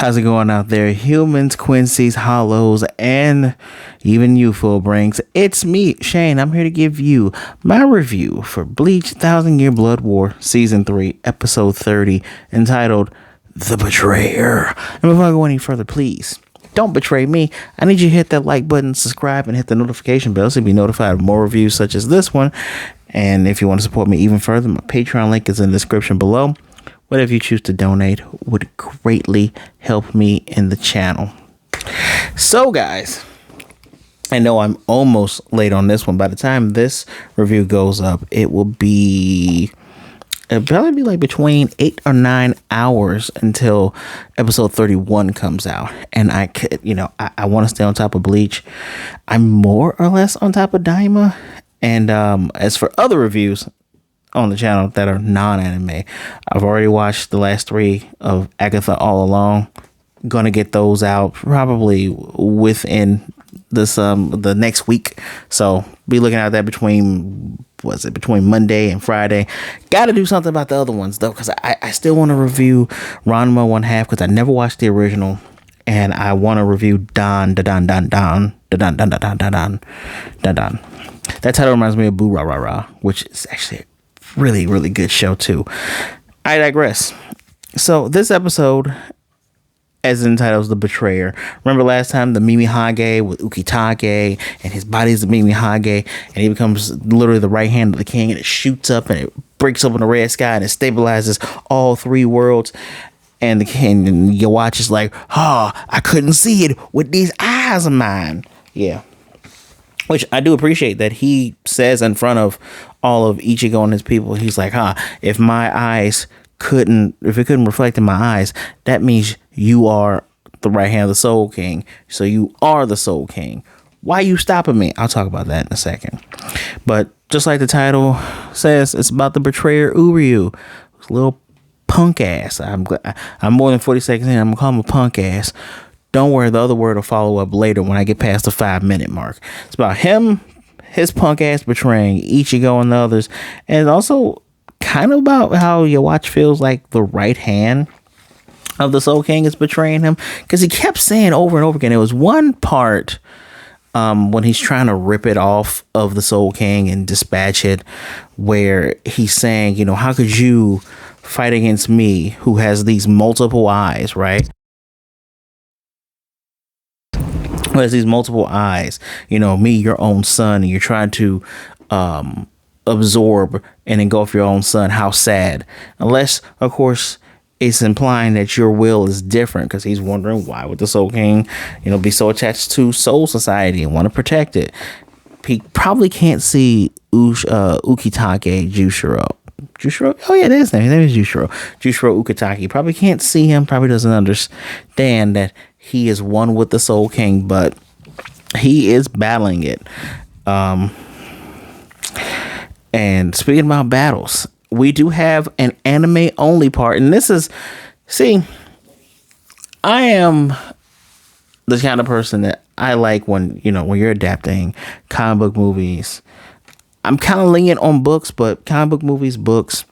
How's it going out there? Humans, Quincy's, Hollows, and even you full brains. It's me, Shane. I'm here to give you my review for Bleach 1,000 Year Blood War Season 3, Episode 30, entitled The Betrayer. And before I go any further, please don't betray me. I need you to hit that like button, subscribe, and hit the notification bell so you'll be notified of more reviews such as this one. And if you want to support me even further, my Patreon link is in the description below. Whatever you choose to donate would greatly help me in the channel. So, guys, I know I'm almost late on this one. By the time this review goes up, it'll probably be like between 8 or 9 hours until episode 31 comes out. And I want to stay on top of Bleach. I'm more or less on top of Daima. And as for other reviews on the channel that are non-anime, I've already watched the last 3 of Agatha All Along. Gonna get those out probably within this the next week, so be looking at that between Monday and Friday. Gotta do something about the other ones though, because I still want to review Ranma 1/2 because I never watched the original, and I want to review Don. That title reminds me of Boo Ra Ra Ra, which is actually really, really good show too. I digress. So this episode, as entitled, The Betrayer. Remember last time the Mimihagi with Ukitake, and his body is the Mimihagi, and he becomes literally the right hand of the king, and it shoots up and it breaks open the red sky and it stabilizes all 3 worlds. And the king and Yhwach is like, I couldn't see it with these eyes of mine. Yeah. Which I do appreciate that he says in front of all of Ichigo and his people. He's like, if it couldn't reflect in my eyes, that means you are the right hand of the Soul King. So you are the Soul King. Why are you stopping me? I'll talk about that in a second. But just like the title says, it's about the betrayer URYU. Little punk ass. I'm more than 40 seconds in. I'm gonna call him a punk ass. Don't worry, the other word will follow up later when I get past the 5-minute mark. It's about him, his punk ass betraying Ichigo and the others, and also kind of about how Yhwach feels like the right hand of the Soul King is betraying him, because he kept saying over and over again. There was one part when he's trying to rip it off of the Soul King and dispatch it, where he's saying, how could you fight against me who has these multiple eyes, right? Who has these multiple eyes, me, your own son, and you're trying to absorb and engulf your own son. How sad. Unless, of course, it's implying that your will is different, because he's wondering why would the Soul King, be so attached to Soul Society and want to protect it. He probably can't see Ukitake Jushiro. Oh yeah, that's his name. His name is Jushiro Ukitake. Probably can't see him. Probably doesn't understand that he is one with the Soul King, but he is battling it. And speaking about battles, we do have an anime only part, and this is, I am the kind of person that I like when you're adapting comic book movies. I'm kind of lenient on books, but comic book movies, books,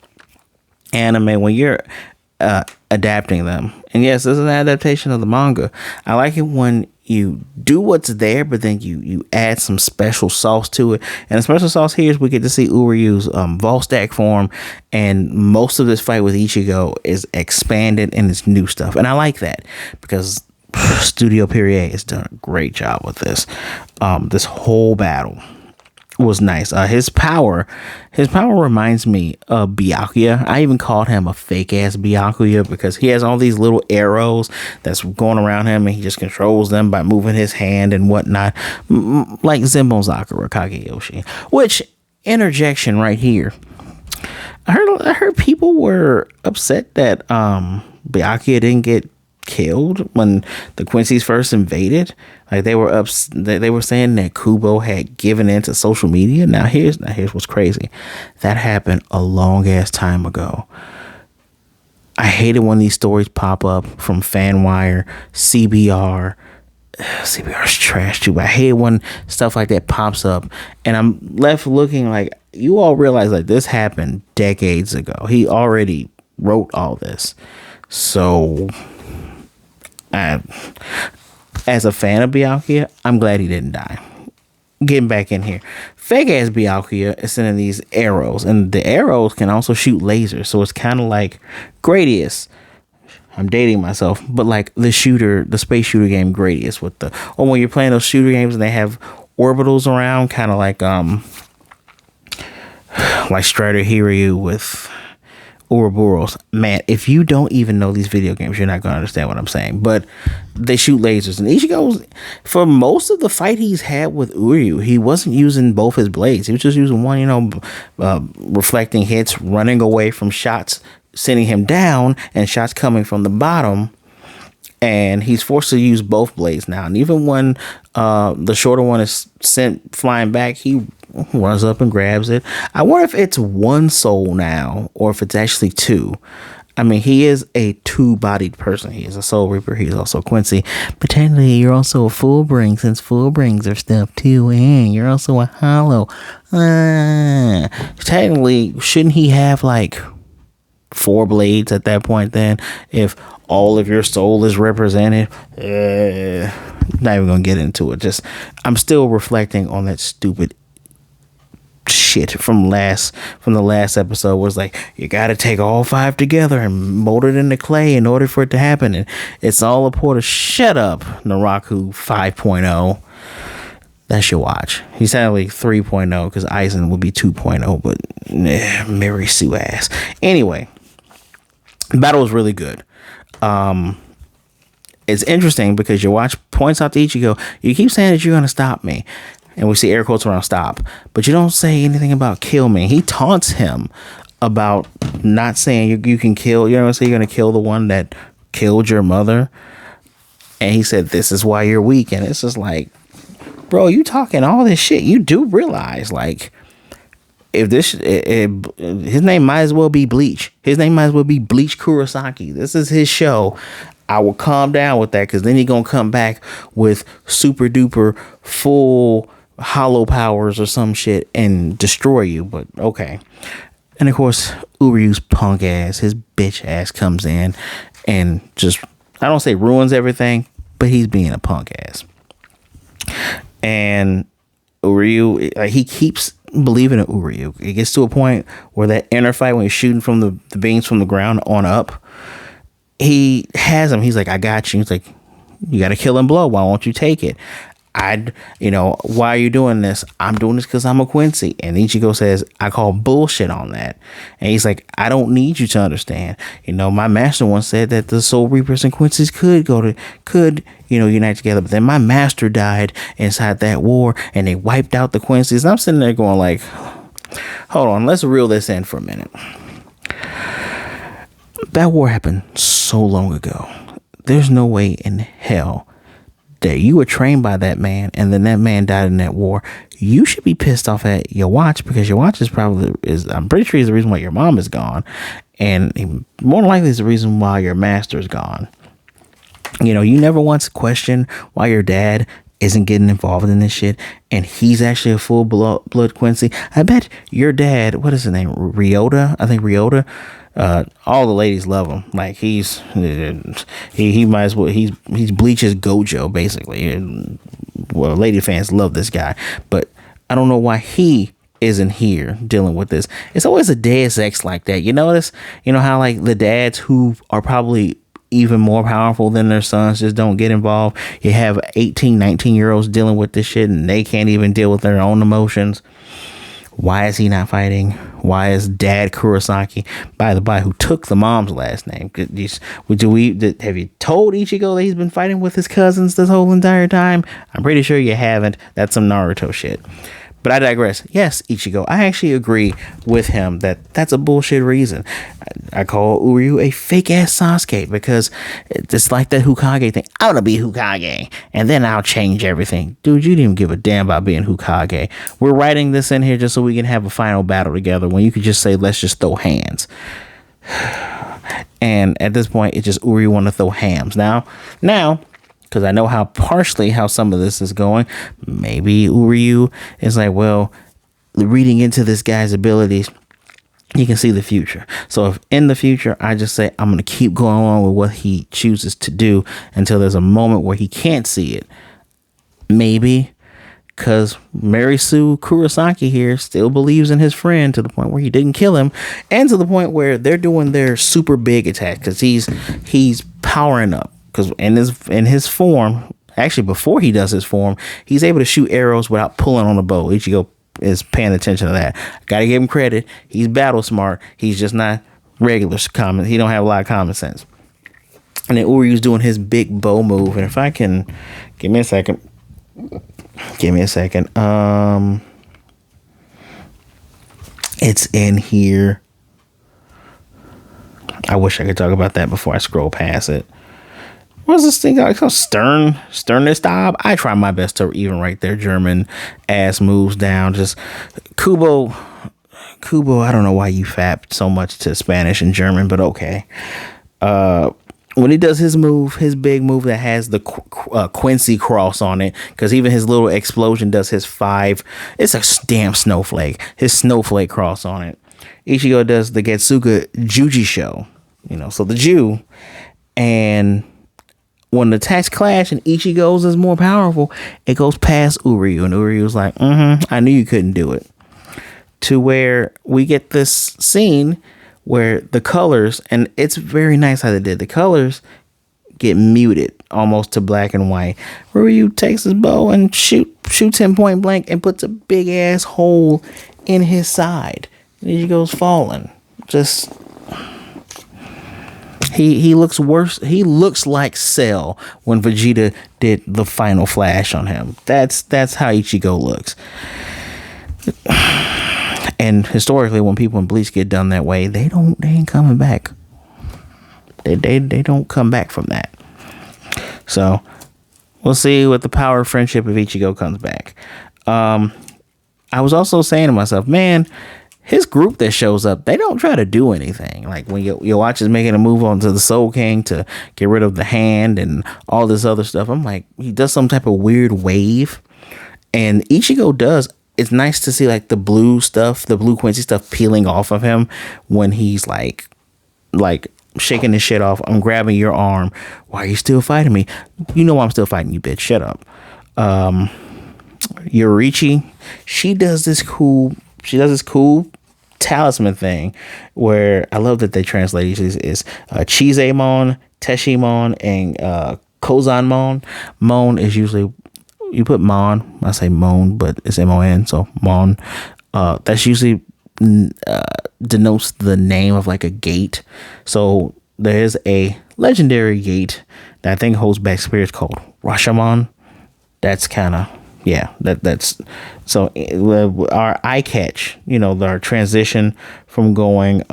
anime, when you're adapting them, and yes, this is an adaptation of the manga, I like it when you do what's there, but then you add some special sauce to it. And the special sauce here is we get to see URYU's Volstagg form, and most of this fight with Ichigo is expanded and it's new stuff, and I like that because Studio Perrier has done a great job with this. This whole battle was nice. His power reminds me of Byakuya. I even called him a fake ass Byakuya because he has all these little arrows that's going around him, and he just controls them by moving his hand and whatnot, like Zenbonzaku or Kageyoshi. Which, interjection right here, I heard people were upset that Byakuya didn't get killed when the Quincy's first invaded. Like they were saying that Kubo had given in to social media. Now here's what's crazy. That happened a long ass time ago. I hate it when these stories pop up from Fanwire, CBR. CBR's trash too, but I hate when stuff like that pops up, and I'm left looking like, you all realize like this happened decades ago. He already wrote all this, so As a fan of Byakuya, I'm glad he didn't die. Getting back in here, fake ass Byakuya is sending these arrows, and the arrows can also shoot lasers, so it's kind of like Gradius. I'm dating myself, but like the space shooter game Gradius with when you're playing those shooter games and they have orbitals around, kind of like Strider Hiryu with Ouroboros. Man, if you don't even know these video games, you're not going to understand what I'm saying. But they shoot lasers. And Ichigo, for most of the fight he's had with Uryu, he wasn't using both his blades. He was just using one, reflecting hits, running away from shots, sending him down, and shots coming from the bottom. And he's forced to use both blades now. And even when the shorter one is sent flying back, he runs up and grabs it. I wonder if it's one soul now or if it's actually two. I mean, he is a two-bodied person. He is a soul reaper. He's also Quincy. But technically, you're also a Fullbring, since Fullbrings are stuff too. And you're also a hollow. Technically, shouldn't he have like 4 blades at that point then? If all of your soul is represented? Not even gonna get into it. I'm still reflecting on that stupid shit from the last episode, was like, you gotta take all 5 together and mold it into clay in order for it to happen, and it's all a portal. Shut up, Naraku 5.0. That's your watch. He's sadly 3.0 because Aizen would be 2.0, but Mary Sue ass. Anyway, the battle was really good. It's interesting because your watch points out to Ichigo, you keep saying that you're gonna stop me. And we see air quotes around stop, but you don't say anything about kill me. He taunts him about not saying you can kill, you're going to kill the one that killed your mother. And he said, this is why you're weak. And it's just like, bro, you talking all this shit. You do realize, like, if his name might as well be Bleach. His name might as well be Bleach Kurosaki. This is his show. I will calm down with that, because then he's going to come back with super duper full hollow powers or some shit and destroy you. But okay. And of course, Uryu's punk ass, his bitch ass, comes in and just, I don't say ruins everything, but he's being a punk ass. And Uryu, he keeps believing in Uryu. It gets to a point where that inner fight, when he's shooting from the beams from the ground on up, he has him. He's like, I got you. He's like, you got to kill and blow. Why won't you take it? Why are you doing this? I'm doing this because I'm a Quincy. And Ichigo says, I call bullshit on that. And he's like, I don't need you to understand. My master once said that the Soul Reapers and Quincy's could unite together. But then my master died inside that war and they wiped out the Quincy's. And I'm sitting there going like, hold on, let's reel this in for a minute. That war happened so long ago. There's no way in hell that you were trained by that man and then that man died in that war. You should be pissed off at your watch, because your watch I'm pretty sure he's the reason why your mom is gone, and more than likely is the reason why your master is gone. You never once questioned why your dad isn't getting involved in this shit, and he's actually a full blood Quincy. I bet your dad, what is his name, Ryota? I think Ryota. All the ladies love him. Like he might as well, he's Bleach's Gojo basically. Well, lady fans love this guy, but I don't know why he isn't here dealing with this. It's always a Deus Ex like that. You notice, how like the dads who are probably even more powerful than their sons just don't get involved. You have 18, 19-year-olds dealing with this shit and they can't even deal with their own emotions. Why is he not fighting? Why is Dad Kurosaki, by the by, who took the mom's last name? Have you told Ichigo that he's been fighting with his cousins this whole entire time? I'm pretty sure you haven't. That's some Naruto shit. But I digress. Yes, Ichigo, I actually agree with him that that's a bullshit reason. I call Uryu a fake ass Sasuke, because it's like that Hokage thing. I'm gonna be Hokage and then I'll change everything. Dude, you didn't even give a damn about being Hokage. We're writing this in here just so we can have a final battle together, when you could just say, let's just throw hands. And at this point, it's just Uryu want to throw hams. Now, because I know how some of this is going, maybe Uryu is like, well, reading into this guy's abilities, He can see the future. So if in the future, I just say, I'm going to keep going on with what he chooses to do until there's a moment where he can't see it. Maybe because Mary Sue Kurosaki here still believes in his friend to the point where he didn't kill him, and to the point where they're doing their super big attack because he's powering up, because in his form, actually before he does his form, he's able to shoot arrows without pulling on a bow. Ichigo is paying attention to that. Gotta give him credit. He's battle smart. He's just not regular common. He don't have a lot of common sense. And then Uryu's doing his big bow move. And if I can, give me a second. It's in here. I wish I could talk about that before I scroll past it. What's this thing called? Sternistab? I try my best to even write their German ass moves down. Just Kubo, I don't know why you fap so much to Spanish and German, but okay. When he does his move, his big move that has the Quincy cross on it, because even his little explosion does his 5. It's a damn snowflake. His snowflake cross on it. Ichigo does the Getsuga Juji show, so the Jew. And when the attacks clash and Ichigo's is more powerful, it goes past Uryu. And Uryu's like, I knew you couldn't do it. To where we get this scene where the colors, and it's very nice how they did, the colors get muted almost to black and white. Ryu takes his bow and shoots him point blank and puts a big ass hole in his side. And he goes falling. Just he looks worse. He looks like Cell when Vegeta did the final flash on him. That's how Ichigo looks. And historically, when people in Bleach get done that way, they ain't coming back. They don't come back from that. So we'll see what the power of friendship if Ichigo comes back. I was also saying to myself, man, his group that shows up, they don't try to do anything. Like when Yhwach is making a move onto the Soul King to get rid of the hand and all this other stuff, I'm like, he does some type of weird wave. And Ichigo does. It's nice to see like the blue stuff, the blue Quincy stuff peeling off of him when he's like shaking his shit off. I'm grabbing your arm. Why are you still fighting me? You know I'm still fighting you, bitch. Shut up. Yorichi, she does this cool talisman thing where I love that they translate these is Chisemon, Teshimon, and Kozanmon. Mon is usually, you put Mon, I say Mon, but it's M-O-N, so Mon. That's usually denotes the name of like a gate. So there is a legendary gate that I think holds back spirits called Rashomon. That's kind of, that's so our eye catch, our transition from going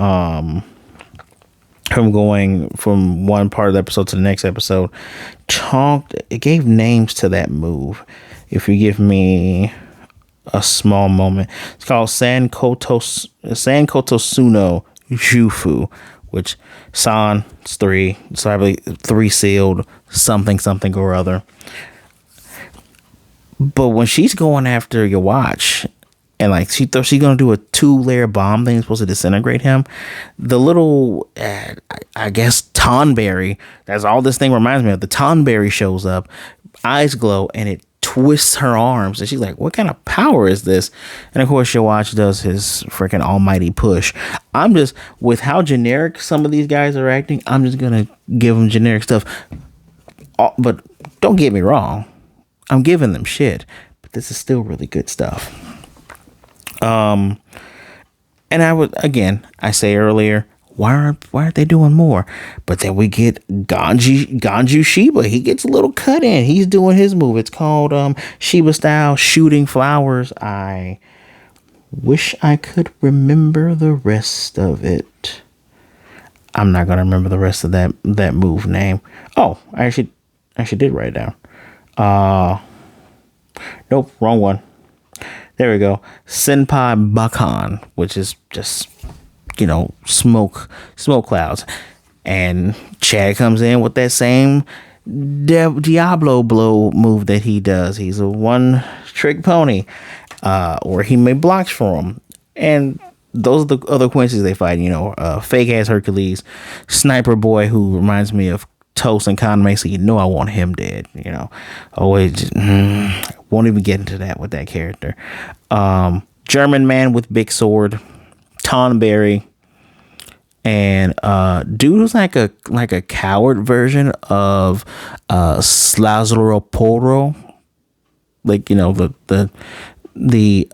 from one part of the episode to the next episode, it gave names to that move. If you give me a small moment, it's called Sankoto Suno Jufu, which San is 3, so I believe 3 sealed something or other. But when she's going after Yhwach, and like she's gonna do a 2-layer bomb thing supposed to disintegrate him, the little I guess Tonberry, that's all this thing reminds me of. The Tonberry shows up, eyes glow, and it twists her arms, and she's like, what kind of power is this? And of course Yhwach does his freaking almighty push. I'm just, with how generic some of these guys are acting, I'm just gonna give them generic stuff. But don't get me wrong, I'm giving them shit, but this is still really good stuff. And I say earlier, why aren't they doing more? But then we get Ganju Shiba. He gets a little cut in. He's doing his move. It's called Shiba style shooting flowers. I wish I could remember the rest of it. I'm not gonna remember the rest of that move name. Oh, I actually did write it down. Nope, wrong one. There we go. Senpai Bakan, which is just, smoke clouds. And Chad comes in with that same Diablo blow move that he does. He's a one-trick pony, or he may blocks for him. And those are the other Quincy's they fight. Fake ass Hercules, Sniper Boy, who reminds me of Toast and Conway, so I want him dead. Always just, won't even get into that with that character. German man with big sword, Tonberry, and dude who's like a coward version of Slazaro Poro, like the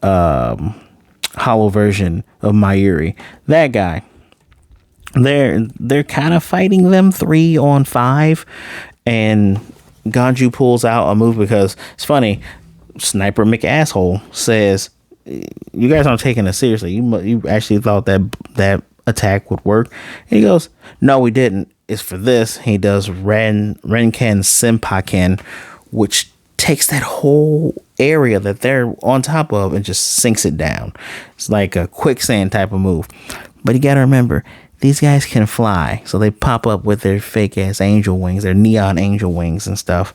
hollow version of Mayuri. That guy. They're kind of fighting them 3-on-5, and Ganju pulls out a move because it's funny. Sniper McAsshole says, "You guys aren't taking us seriously. You actually thought that attack would work?" And he goes, "No, we didn't. It's for this." He does Renken Senpaken, which takes that whole area that they're on top of and just sinks it down. It's like a quicksand type of move. But you gotta remember, these guys can fly, so they pop up with their fake ass angel wings, their neon angel wings and stuff.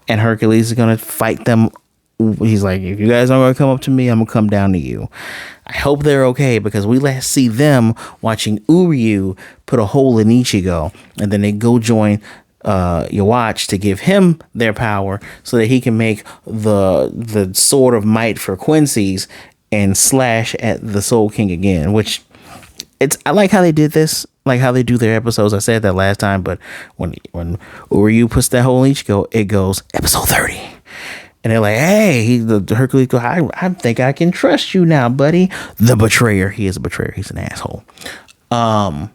And Hercules is gonna fight them. He's like, if you guys aren't gonna come up to me, I'm gonna come down to you. I hope they're okay, because we last see them watching URYU put a hole in Ichigo, and then they go join Yhwach to give him their power so that he can make the sword of might for Quincy's and slash at the Soul King again. Which I like how they did this, like how they do their episodes. I said that last time, but when URYU puts that hole in Ichigo, it goes episode 30. And they're like, hey, the Hercules goes, I think I can trust you now, buddy. The betrayer. He is a betrayer. He's an asshole. And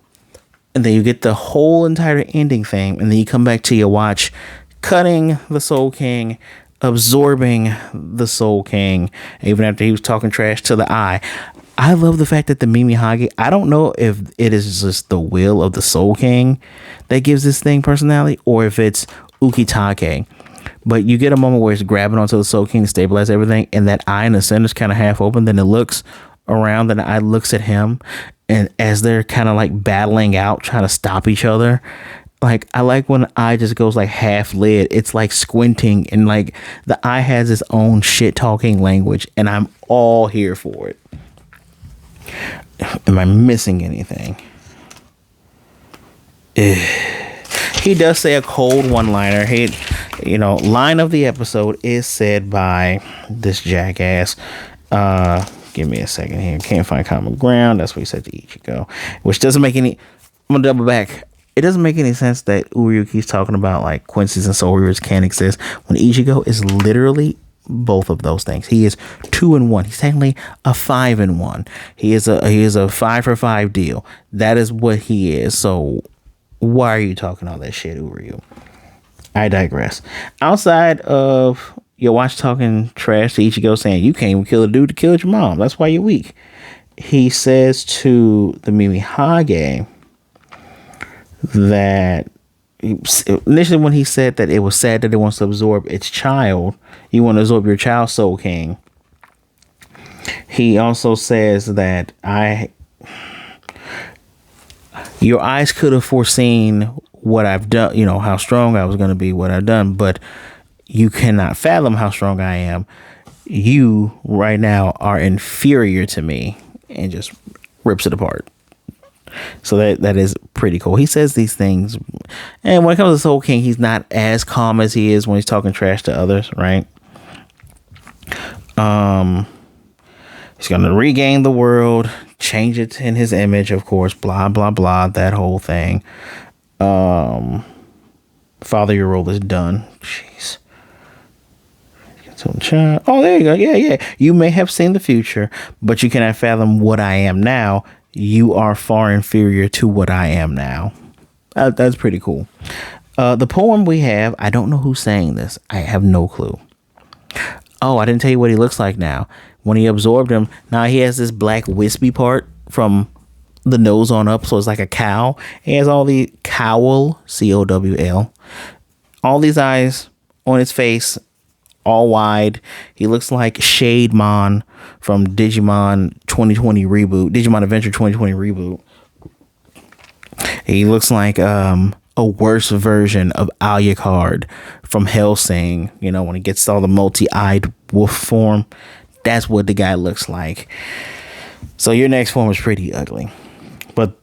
then you get the whole entire ending thing. And then you come back to your watch, cutting the Soul King, absorbing the Soul King, even after he was talking trash to the eye. I love the fact that the Mimihagi, I don't know if it is just the will of the Soul King that gives this thing personality, or if it's Ukitake. But you get a moment where it's grabbing onto the Soul King to stabilize everything, and that eye in the center is kind of half open. Then it looks around, and the eye looks at him, and as they're kind of like battling out, trying to stop each other. Like, I like when the eye just goes like half lid. It's like squinting, and like the eye has its own shit talking language, and I'm all here for it. Am I missing anything? He does say a cold one-liner. Line of the episode is said by this jackass. Give me a second here. Can't find common ground. That's what he said to Ichigo, which doesn't make any. I'm gonna double back. It doesn't make any sense that URYU keeps talking about like Quincy's and Soul Reapers can't exist when Ichigo is literally both of those things. He is 2-in-1. He's technically a 5-in-1. He is a 5-for-5 deal. That is what he is. So why are you talking all that shit, URYU? I digress. Outside of your watch talking trash to Ichigo, saying you can't even kill a dude that killed your mom, that's why you're weak, he says to the Mimihagi that initially when he said that it was sad that it wants to absorb its child, you want to absorb your child, Soul King. He also says that your eyes could have foreseen what I've done, how strong I was going to be, what I've done, but you cannot fathom how strong I am. You right now are inferior to me, and just rips it apart. So that is pretty cool. He says these things, and when it comes to Soul King, he's not as calm as he is when he's talking trash to others, right? He's gonna regain the world, change it in his image, of course, blah blah blah, that whole thing. Father, your role is done. Jeez. Oh, there you go. Yeah. You may have seen the future, but you cannot fathom what I am now. You are far inferior to what I am now. That's pretty cool. The poem we have, I don't know who's saying this. I have no clue. Oh, I didn't tell you what he looks like now. When he absorbed him, now he has this black wispy part from the nose on up, so it's like a cow. He has all the cowl, COWL, all these eyes on his face, all wide. He looks like Shademon from Digimon 2020 reboot, Digimon Adventure 2020 reboot. He looks like a worse version of Alucard from Hellsing. When he gets all the multi-eyed wolf form, that's what the guy looks like. So your next form is pretty ugly. But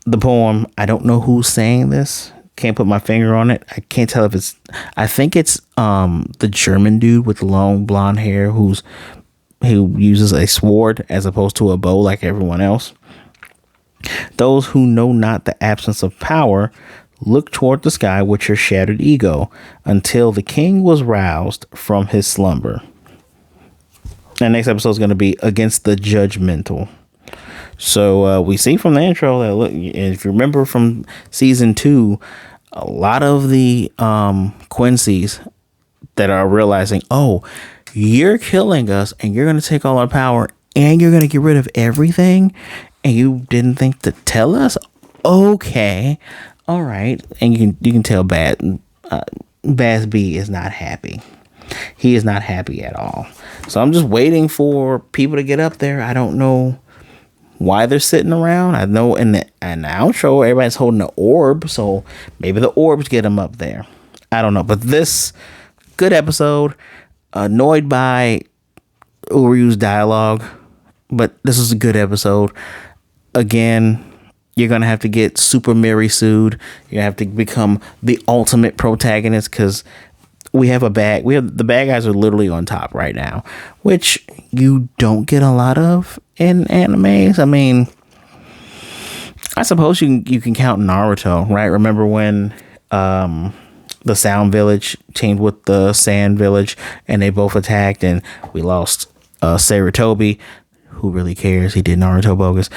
the poem, I don't know who's saying this. Can't put my finger on it. I can't tell if it's, I think it's the German dude with the long blonde hair who uses a sword as opposed to a bow like everyone else. Those who know not the absence of power look toward the sky with your shattered ego until the king was roused from his slumber. And next episode is going to be against the judgmental. So we see from the intro that, look, if you remember from season 2, a lot of the Quincy's that are realizing, oh, you're killing us and you're going to take all our power and you're going to get rid of everything and you didn't think to tell us? Okay. All right. And you can tell Baz B is not happy. He is not happy at all. So I'm just waiting for people to get up there. I don't know why they're sitting around. I know in the outro, everybody's holding the orb. So maybe the orbs get them up there. I don't know. But this, good episode. Annoyed by URYU's dialogue. But this is a good episode. Again, you're going to have to get Super Mary sued. You have to become the ultimate protagonist because the bad guys are literally on top right now, which you don't get a lot of in animes. I mean, I suppose you can count Naruto, right? Remember when the Sound Village teamed with the Sand Village and they both attacked and we lost Sarutobi. Who really cares? He did Naruto bogus.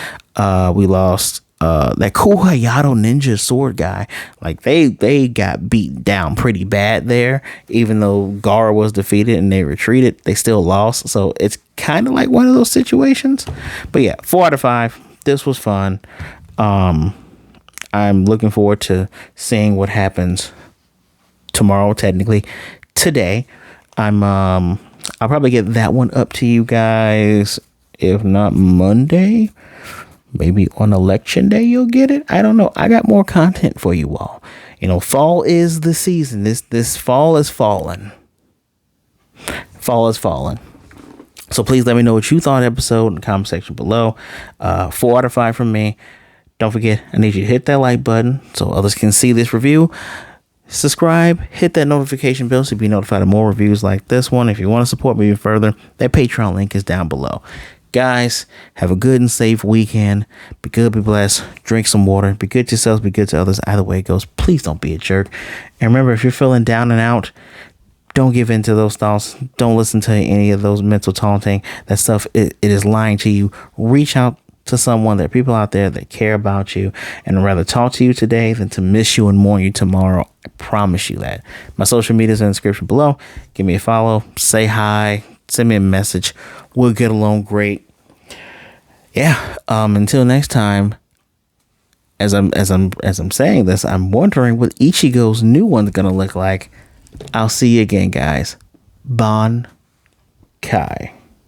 We lost that cool Hayato ninja sword guy. Like they got beat down pretty bad there. Even though Gaara was defeated and they retreated, they still lost. So it's kind of like one of those situations. But yeah, 4 out of 5. This was fun. I'm looking forward to seeing what happens tomorrow. Technically, today. I'll probably get that one up to you guys. If not Monday. Maybe on election day you'll get it. I don't know. I got more content for you all. You know, fall is the season. This fall is fallen. Fall is fallen. So please let me know what you thought of the episode in the comment section below. 4 out of 5 from me. Don't forget, I need you to hit that like button so others can see this review. Subscribe, hit that notification bell so you'll be notified of more reviews like this one. If you want to support me even further, that Patreon link is down below. Guys, have a good and safe weekend. Be good, be blessed. Drink some water. Be good to yourselves, be good to others. Either way it goes, please don't be a jerk. And remember, if you're feeling down and out, don't give in to those thoughts. Don't listen to any of those mental taunting. That stuff, it is lying to you. Reach out to someone. There are people out there that care about you and would rather talk to you today than to miss you and mourn you tomorrow. I promise you that. My social media is in the description below. Give me a follow. Say hi. Send me a message. We'll get along great. Yeah. Until next time. As I'm saying this, I'm wondering what Ichigo's new one's gonna look like. I'll see you again, guys. Bon Kai.